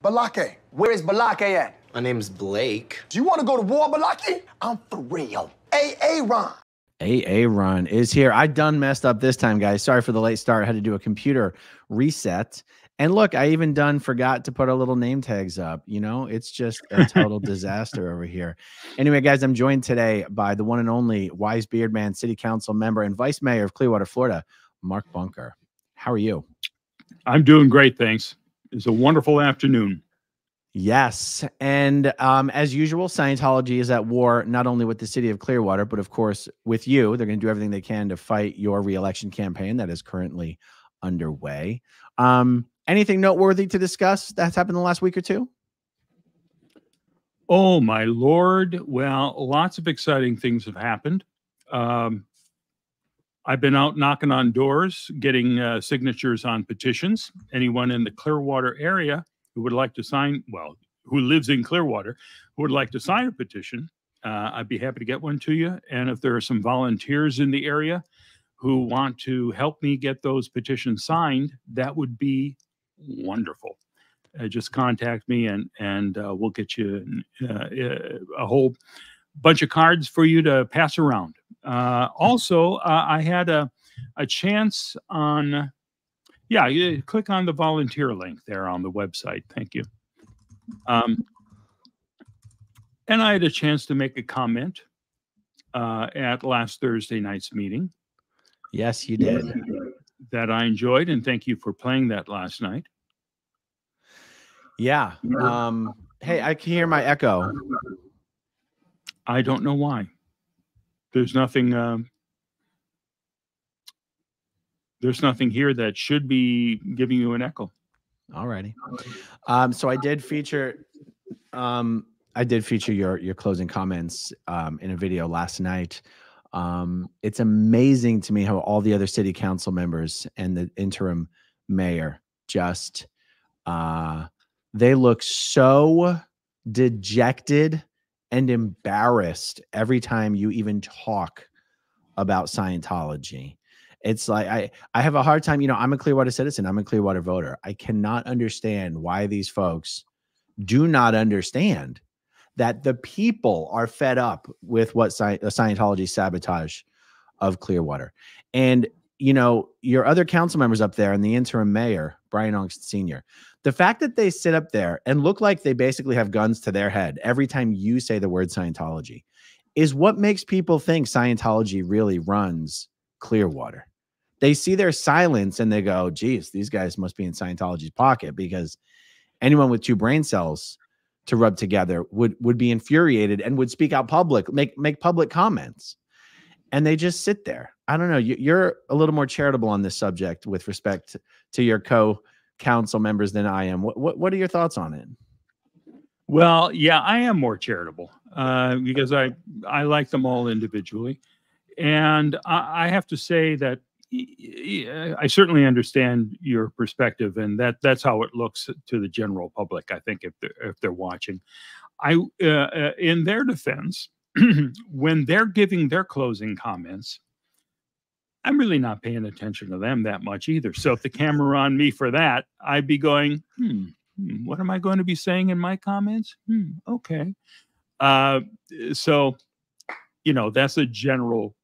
Balake. Where is Balake at? My name's Blake. Do you want to go to war, Balake? I'm for real. Ron. Ron is here. I done messed up this time, guys. Sorry for the late start. I had to do a computer reset. And look, I even forgot to put our little name tags up. You know, it's just a total disaster over here. Anyway, guys, I'm joined today by the one and only Wise Beard Man, City Council member and Vice Mayor of Clearwater, Florida, Mark Bunker. How are you? I'm doing great, thanks. It's a wonderful afternoon. Yes. And as usual, Scientology is at war, not only with the city of Clearwater, but of course with you. They're going to do everything they can to fight your reelection campaign that is currently underway. Anything noteworthy to discuss that's happened in the last week or two? Oh, my Lord. Well, lots of exciting things have happened. I've been out knocking on doors, getting signatures on petitions. Anyone in the Clearwater area who would like to sign, well, who lives in Clearwater, who would like to sign a petition, I'd be happy to get one to you. And if there are some volunteers in the area who want to help me get those petitions signed, that would be wonderful. Just contact me and we'll get you a whole bunch of cards for you to pass around. Also, I had a chance on... Yeah, you click on the volunteer link there on the website. Thank you. And I had a chance to make a comment at last Thursday night's meeting. Yes, you did. That I enjoyed, and thank you for playing that last night. Yeah. Hey, I can hear my echo. I don't know why. There's nothing... There's nothing here that should be giving you an echo. All righty. So I did feature your closing comments in a video last night. It's amazing to me how all the other city council members and the interim mayor just they look so dejected and embarrassed every time you even talk about Scientology. It's like I have a hard time, you know, I'm a Clearwater citizen. I'm a Clearwater voter. I cannot understand why these folks do not understand that the people are fed up with what Scientology sabotage of Clearwater. And, you know, your other council members up there and the interim mayor, Brian Ongst Sr., the fact that they sit up there and look like they basically have guns to their head every time you say the word Scientology is what makes people think Scientology really runs Clearwater. They see their silence and they go, geez, these guys must be in Scientology's pocket, because anyone with two brain cells to rub together would be infuriated and would speak out public, make public comments. And they just sit there. I don't know. You're a little more charitable on this subject with respect to your co-council members than I am. What are your thoughts on it? Well, yeah, I am more charitable because I like them all individually. And I have to say that I certainly understand your perspective, and that's how it looks to the general public. I think if they're watching, in their defense, when they're giving their closing comments, I'm really not paying attention to them that much either. So if the camera were on me for that, I'd be going, what am I going to be saying in my comments? Okay. So, you know, that's a general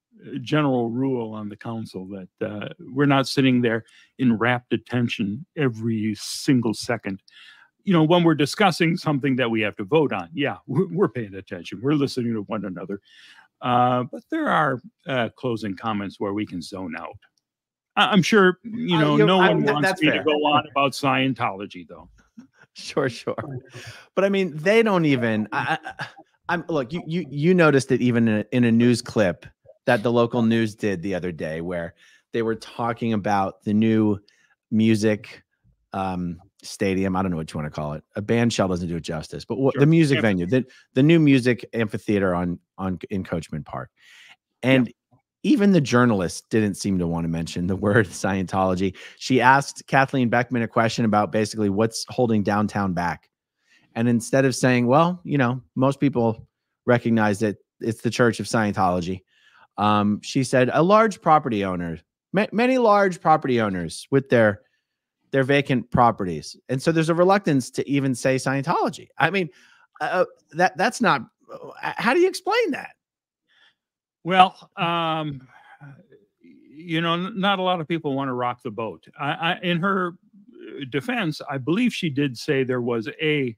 rule on the council that we're not sitting there in rapt attention every single second. You know, when we're discussing something that we have to vote on, yeah, we're paying attention. We're listening to one another. But there are closing comments where we can zone out. I'm sure, you know, no one wants me to go on about Scientology, though. Sure. But I mean, they don't even, look, you noticed it even in a news clip that the local news did the other day, where they were talking about the new music stadium. I don't know what you want to call it. A band shell doesn't do it justice, but sure. The music venue, the new music amphitheater in Coachman Park. And even the journalist didn't seem to want to mention the word Scientology. She asked Kathleen Beckman a question about basically what's holding downtown back. And instead of saying, well, you know, most people recognize that it's the Church of Scientology, she said a large property owner, many large property owners with their their vacant properties. And so there's a reluctance to even say Scientology. I mean, that's not, how do you explain that? Well, you know, not a lot of people want to rock the boat. In her defense, I believe she did say there was a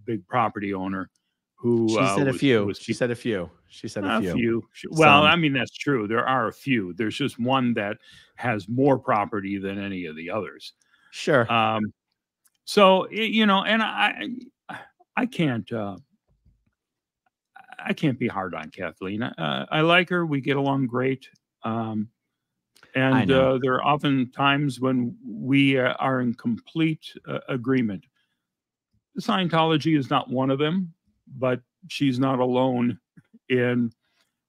big property owner who she said a few. Was she said a few. She said a few. Well, I mean, that's true. There are a few. There's just one that has more property than any of the others. Sure. So, you know, and I can't be hard on Kathleen. I like her. We get along great. And there are often times when we are in complete agreement. Scientology is not one of them, but she's not alone in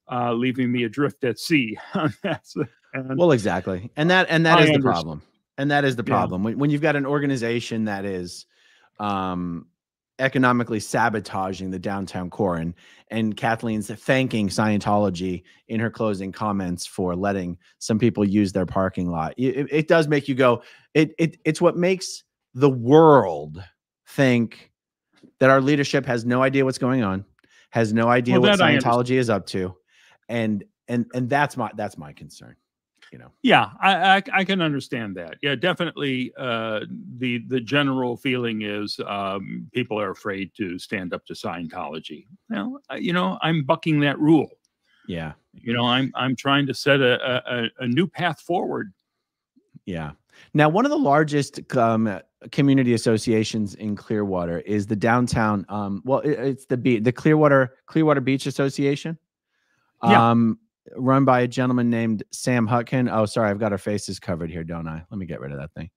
leaving me adrift at sea. Well, exactly. And that is the problem. And that is the problem. When you've got an organization that is economically sabotaging the downtown core, and Kathleen's thanking Scientology in her closing comments for letting some people use their parking lot. It does make you go, it's what makes the world think that our leadership has no idea what's going on, has no idea what Scientology is up to. And that's my concern. You know. Yeah, I can understand that. Yeah, definitely. The general feeling is people are afraid to stand up to Scientology. Well, you know, I'm bucking that rule. Yeah. You know, I'm trying to set a new path forward. Yeah. Now, one of the largest community associations in Clearwater is the downtown. Well, it's the Clearwater Beach Association. Yeah. Run by a gentleman named Sam Hutkin. Oh, sorry, I've got our faces covered here, don't I? Let me get rid of that thing.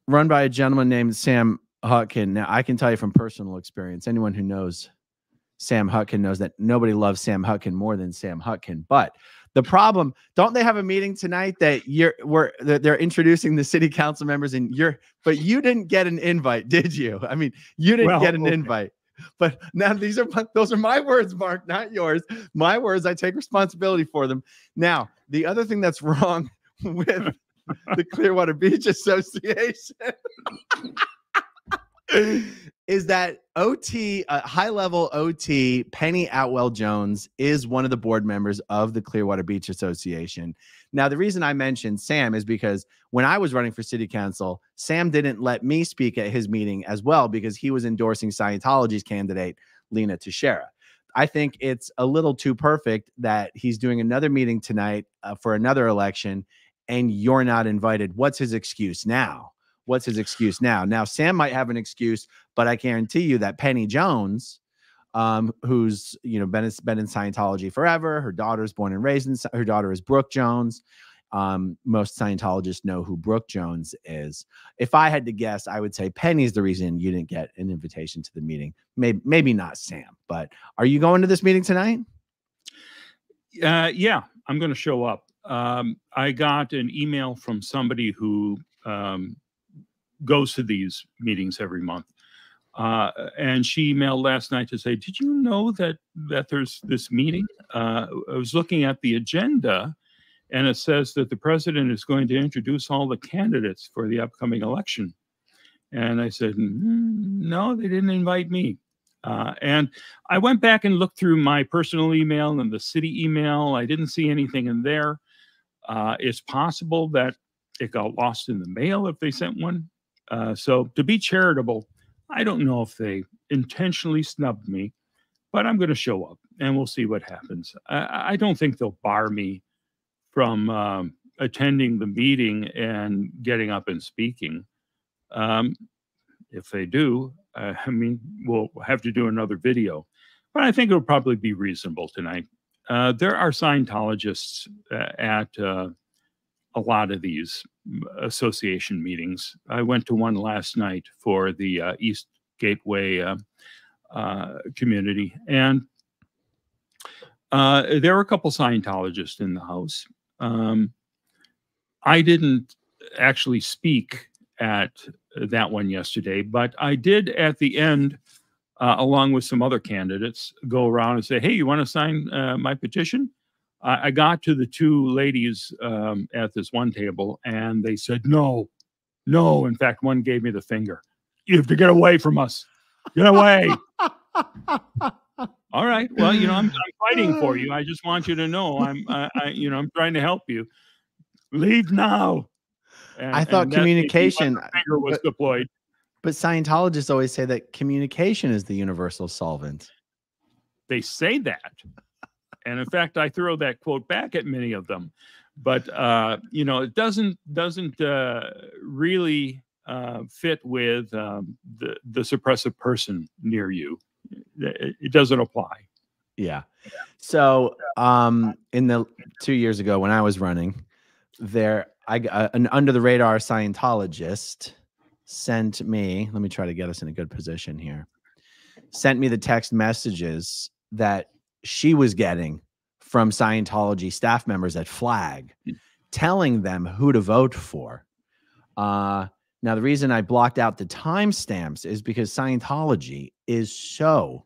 Run by a gentleman named Sam Hutkin. Now, I can tell you from personal experience, anyone who knows Sam Hutkin knows that nobody loves Sam Hutkin more than Sam Hutkin. But the problem, don't they have a meeting tonight that they're introducing the city council members, but you didn't get an invite, did you? I mean, you didn't get an invite. But now those are my words, Mark, not yours. My words, I take responsibility for them. Now, the other thing that's wrong with the Clearwater Beach Association is that high-level OT, Penny Atwell-Jones, is one of the board members of the Clearwater Beach Association. Now, the reason I mentioned Sam is because when I was running for city council, Sam didn't let me speak at his meeting as well because he was endorsing Scientology's candidate, Lena Teixeira. I think it's a little too perfect that he's doing another meeting tonight for another election, and you're not invited. What's his excuse now? What's his excuse now? Now, Sam might have an excuse, but I guarantee you that Penny Jones, who's been in Scientology forever, her daughter's born and raised in, her daughter is Brooke Jones. Most Scientologists know who Brooke Jones is. If I had to guess, I would say Penny's the reason you didn't get an invitation to the meeting. Maybe not Sam, but are you going to this meeting tonight? Yeah, I'm going to show up. I got an email from somebody who goes to these meetings every month. And she emailed last night to say, did you know that there's this meeting? I was looking at the agenda, and it says that the president is going to introduce all the candidates for the upcoming election. And I said, no, they didn't invite me. And I went back and looked through my personal email and the city email. I didn't see anything in there. It's possible that it got lost in the mail if they sent one. So to be charitable, I don't know if they intentionally snubbed me, but I'm going to show up and we'll see what happens. I don't think they'll bar me from attending the meeting and getting up and speaking. If they do, I mean, we'll have to do another video, but I think it'll probably be reasonable tonight. There are Scientologists at a lot of these association meetings. I went to one last night for the East Gateway community, and there were a couple Scientologists in the house. I didn't actually speak at that one yesterday, but I did at the end, along with some other candidates, go around and say, hey, you want to sign my petition? I got to the two ladies at this one table, and they said, no, no. In fact, one gave me the finger. You have to get away from us. Get away. All right. Well, I'm fighting for you. I just want you to know I'm trying to help you. Leave now. And, I thought and that may be when communication, the finger was deployed. but Scientologists always say that communication is the universal solvent. They say that. And in fact, I throw that quote back at many of them. But, it doesn't really fit with the suppressive person near you. It doesn't apply. Yeah. So in the 2 years ago when I was running there, I got an under the radar Scientologist sent me, let me try to get us in a good position here, sent me the text messages that she was getting from Scientology staff members at Flag, telling them who to vote for. Now, the reason I blocked out the timestamps is because Scientology is so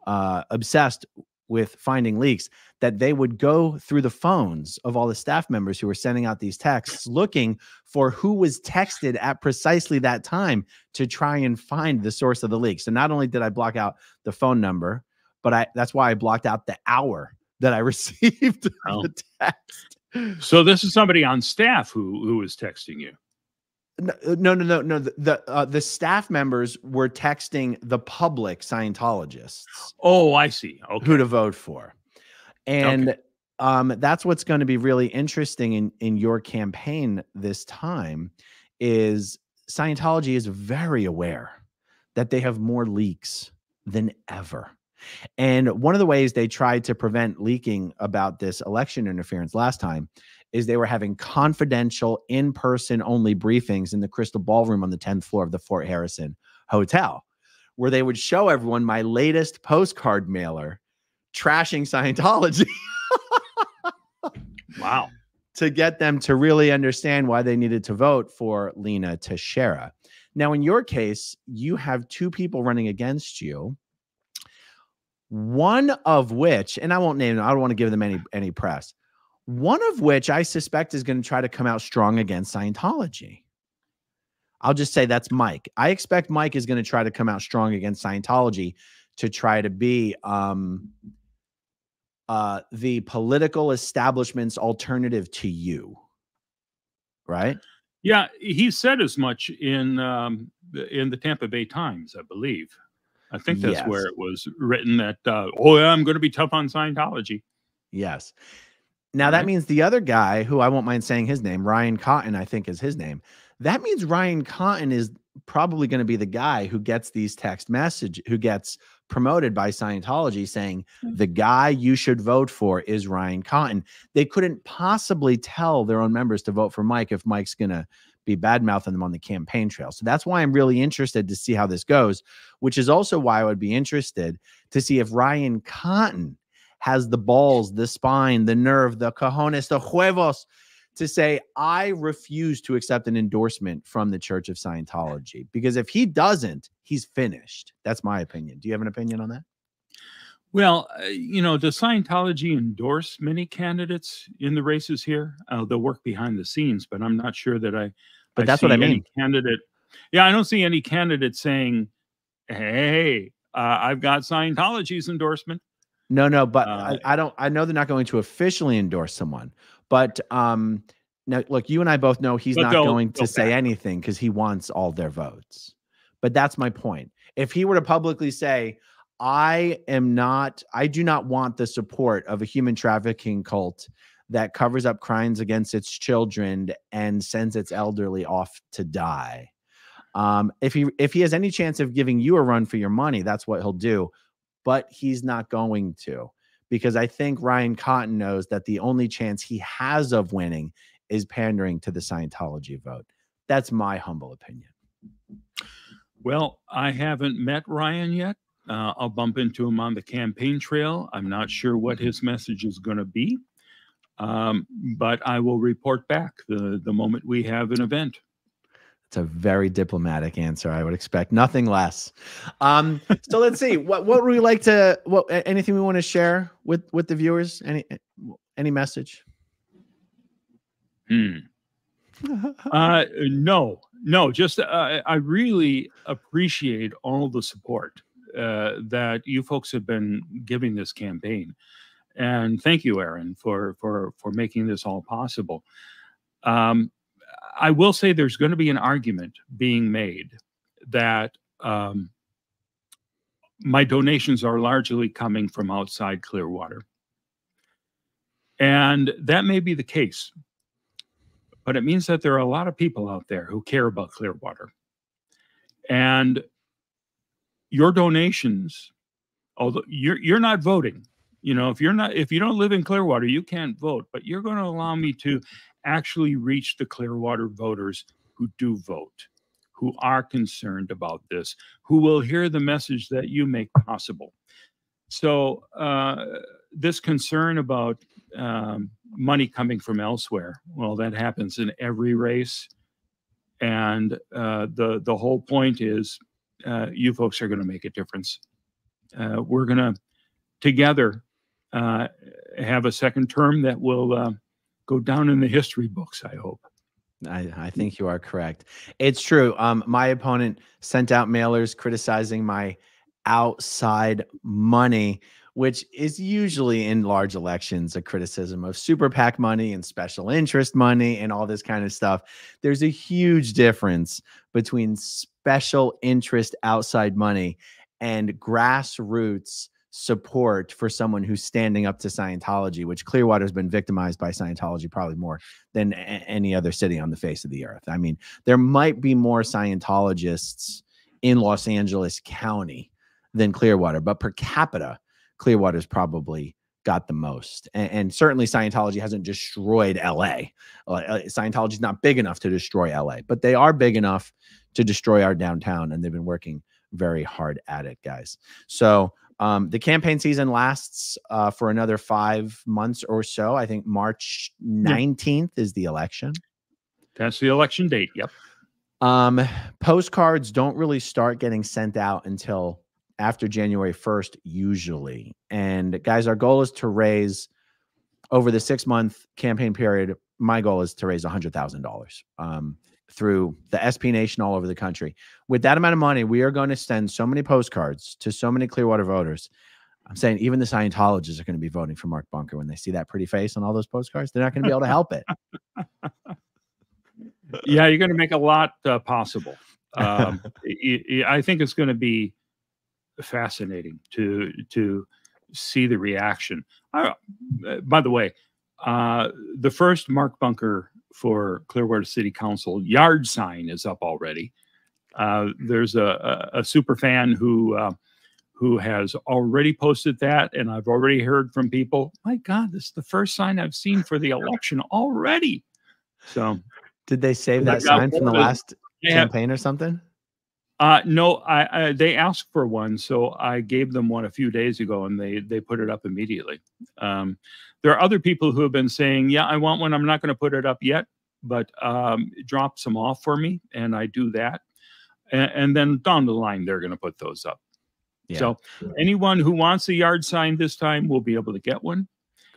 obsessed with finding leaks that they would go through the phones of all the staff members who were sending out these texts looking for who was texted at precisely that time to try and find the source of the leak. So not only did I block out the phone number, but that's why I blocked out the hour that I received the text. So this is somebody on staff who was texting you. No. The staff members were texting the public Scientologists. Oh, I see. Okay. Who to vote for. And that's what's going to be really interesting in your campaign this time is Scientology is very aware that they have more leaks than ever. And one of the ways they tried to prevent leaking about this election interference last time is they were having confidential in-person only briefings in the Crystal Ballroom on the 10th floor of the Fort Harrison Hotel, where they would show everyone my latest postcard mailer trashing Scientology. Wow. To get them to really understand why they needed to vote for Lena Teixeira. Now, in your case, you have two people running against you. One of which, and I won't name them, I don't want to give them any press. One of which I suspect is going to try to come out strong against Scientology. I'll just say that's Mike. I expect Mike is going to try to come out strong against Scientology to try to be the political establishment's alternative to you. Right? Yeah, he said as much in the Tampa Bay Times, I believe. I think that's where it was written that, I'm going to be tough on Scientology. Yes. Now, that means the other guy, who I won't mind saying his name, Ryan Cotton, I think is his name. That means Ryan Cotton is probably going to be the guy who gets these text messages, who gets promoted by Scientology saying the guy you should vote for is Ryan Cotton. They couldn't possibly tell their own members to vote for Mike if Mike's going to be bad-mouthing them on the campaign trail. So that's why I'm really interested to see how this goes, which is also why I would be interested to see if Ryan Cotton has the balls, the spine, the nerve, the cojones, the huevos to say, I refuse to accept an endorsement from the Church of Scientology. Because if he doesn't, he's finished. That's my opinion. Do you have an opinion on that? Well, does Scientology endorse many candidates in the races here? They'll work behind the scenes, but I'm not sure that But that's what I mean. Candidate. Yeah, I don't see any candidate saying, hey, I've got Scientology's endorsement. No, but I know they're not going to officially endorse someone. But now, look, you and I both know he's not going to say anything because he wants all their votes. But that's my point. If he were to publicly say, I do not want the support of a human trafficking cult that covers up crimes against its children and sends its elderly off to die. If he has any chance of giving you a run for your money, that's what he'll do. But he's not going to, because I think Ryan Cotton knows that the only chance he has of winning is pandering to the Scientology vote. That's my humble opinion. Well, I haven't met Ryan yet. I'll bump into him on the campaign trail. I'm not sure what his message is going to be, but I will report back the moment we have an event. It's a very diplomatic answer. I would expect nothing less. So let's see. What would we like to? Anything we want to share with the viewers? Any message? No, just I really appreciate all the support that you folks have been giving this campaign. And thank you, Aaron, for making this all possible. I will say there's going to be an argument being made that my donations are largely coming from outside Clearwater. And that may be the case, but it means that there are a lot of people out there who care about Clearwater. And your donations, although you're not voting, you know, if you don't live in Clearwater, you can't vote, but you're going to allow me to actually reach the Clearwater voters who do vote, who are concerned about this, who will hear the message that you make possible. So this concern about money coming from elsewhere, well, that happens in every race. And the whole point is you folks are going to make a difference. We're going to together have a second term that will go down in the history books, I hope. I think you are correct. It's true. My opponent sent out mailers criticizing my outside money, which is usually in large elections a criticism of super PAC money and special interest money and all this kind of stuff. There's a huge difference between special interest outside money and grassroots support for someone who's standing up to Scientology, which Clearwater has been victimized by Scientology probably more than any other city on the face of the earth. I mean, there might be more Scientologists in Los Angeles County than Clearwater, but per capita, Clearwater's probably got the most. And certainly Scientology hasn't destroyed LA. Scientology is not big enough to destroy LA, but they are big enough to destroy our downtown, and they've been working very hard at it, guys. So the campaign season lasts for another 5 months or so. I think March 19th is the election. That's the election date. Yep. Postcards don't really start getting sent out until after January 1st, usually. And guys, our goal is to raise over the 6-month campaign period. My goal is to raise $100,000 through the SP Nation all over the country. With that amount of money, we are going to send so many postcards to so many Clearwater voters. I'm saying even the Scientologists are going to be voting for Mark Bunker when they see that pretty face on all those postcards. They're not going to be able to help it. Yeah, you're going to make a lot possible. I think it's going to be fascinating to see the reaction. By the way, the first Mark Bunker for Clearwater City Council yard sign is up already. There's a super fan who has already posted that, and I've already heard from people, my God, this is the first sign I've seen for the election already. So did they save that sign from the last campaign or something? No, they asked for one, so I gave them one a few days ago, and they put it up immediately. There are other people who have been saying, yeah, I want one. I'm not going to put it up yet, but drop some off for me, and I do that. And then down the line, they're going to put those up. Yeah. So anyone who wants a yard sign this time will be able to get one.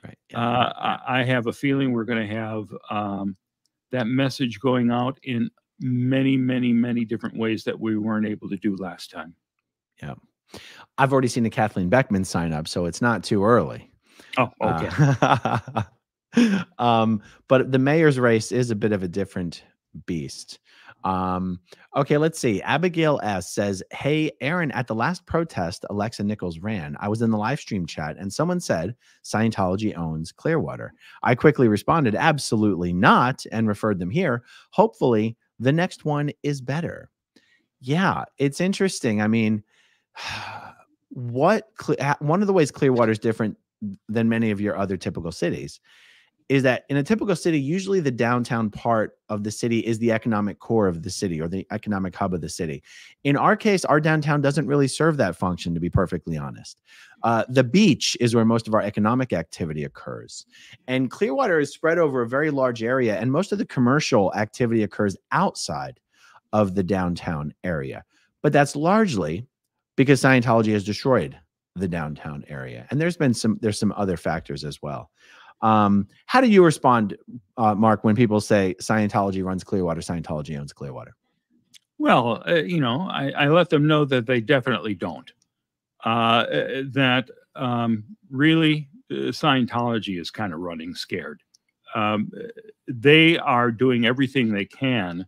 Right. Yeah. I have a feeling we're going to have that message going out in many, many, many different ways that we weren't able to do last time. Yeah. I've already seen a Kathleen Beckman sign up, so it's not too early. Oh, okay. But the mayor's race is a bit of a different beast. Okay, let's see. Abigail S says, hey, Aaron, at the last protest Alexa Nichols ran, I was in the live stream chat and someone said Scientology owns Clearwater. I quickly responded, absolutely not, and referred them here. Hopefully the next one is better. Yeah, it's interesting. I mean, one of the ways Clearwater is different than many of your other typical cities is that in a typical city, usually the downtown part of the city is the economic core of the city or the economic hub of the city. In our case, our downtown doesn't really serve that function, to be perfectly honest. The beach is where most of our economic activity occurs. And Clearwater is spread over a very large area, and most of the commercial activity occurs outside of the downtown area. But that's largely because Scientology has destroyed the downtown area. And there's some other factors as well. How do you respond, Mark, when people say Scientology runs Clearwater, Scientology owns Clearwater? Well, I let them know that they definitely don't. That really Scientology is kind of running scared. They are doing everything they can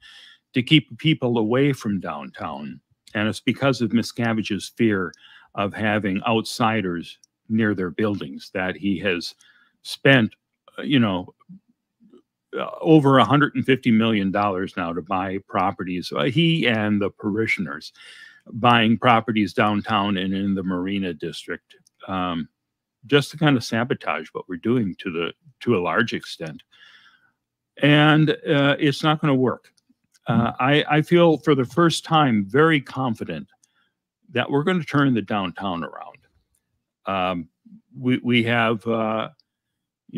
to keep people away from downtown. And it's because of Miscavige's fear of having outsiders near their buildings that he has spent, over $150 million now to buy properties. He and the parishioners buying properties downtown and in the Marina District, just to kind of sabotage what we're doing to a large extent. And it's not going to work. I feel for the first time very confident that we're going to turn the downtown around. We have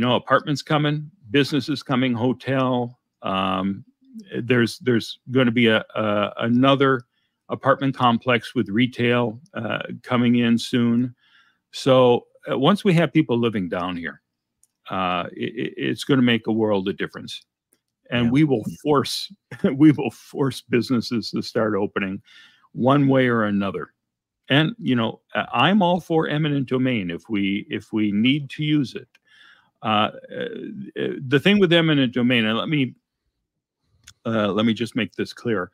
apartments coming, businesses coming, hotel. There's going to be another apartment complex with retail coming in soon. So once we have people living down here, it's going to make a world of difference. And we will force businesses to start opening one way or another. And I'm all for eminent domain if we need to use it. The thing with eminent domain, and let me just make this clear: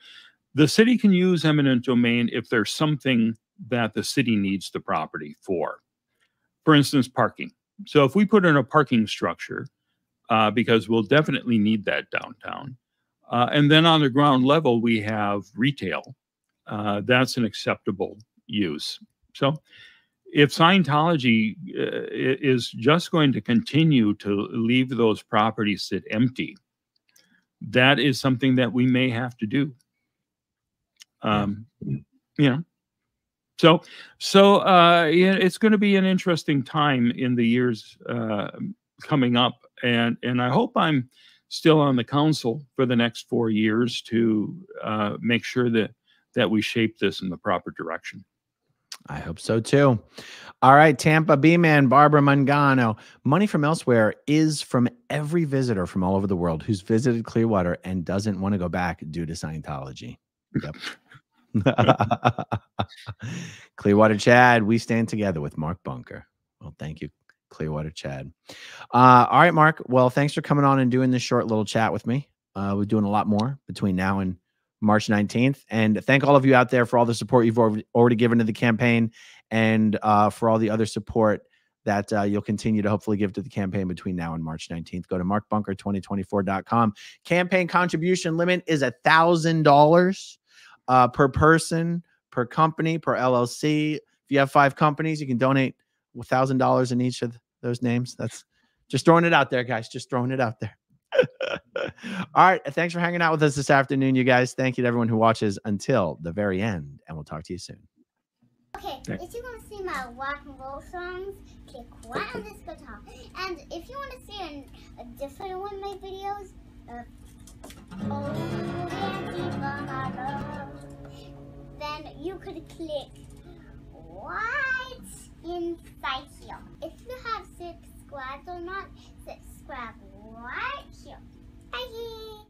the city can use eminent domain if there's something that the city needs the property for. For instance, parking. So if we put in a parking structure, because we'll definitely need that downtown. And then on the ground level, we have retail. That's an acceptable use. So if Scientology is just going to continue to leave those properties sit empty, that is something that we may have to do. So it's going to be an interesting time in the years coming up. And I hope I'm still on the council for the next 4 years to make sure that we shape this in the proper direction. I hope so too. All right, Tampa B-Man, Barbara Mangano. Money from elsewhere is from every visitor from all over the world who's visited Clearwater and doesn't want to go back due to Scientology. Yep. Clearwater Chad, we stand together with Mark Bunker. Well, thank you, Clearwater Chad. All right, Mark. Well, thanks for coming on and doing this short little chat with me. We're doing a lot more between now and March 19th. And thank all of you out there for all the support you've already given to the campaign, and for all the other support that you'll continue to hopefully give to the campaign between now and March 19th. Go to markbunker2024.com. Campaign contribution limit is $1,000 per person, per company, per LLC. If you have 5 companies, you can donate $1,000 in each of those names. That's just throwing it out there, guys. Just throwing it out there. All right. Thanks for hanging out with us this afternoon, you guys. Thank you to everyone who watches until the very end, and we'll talk to you soon. Okay, if you want to see my rock and roll songs, click right on this guitar. And if you want to see a different one of my videos, then you could click right inside here. If you have subscribed or not, subscribe right here. Bye.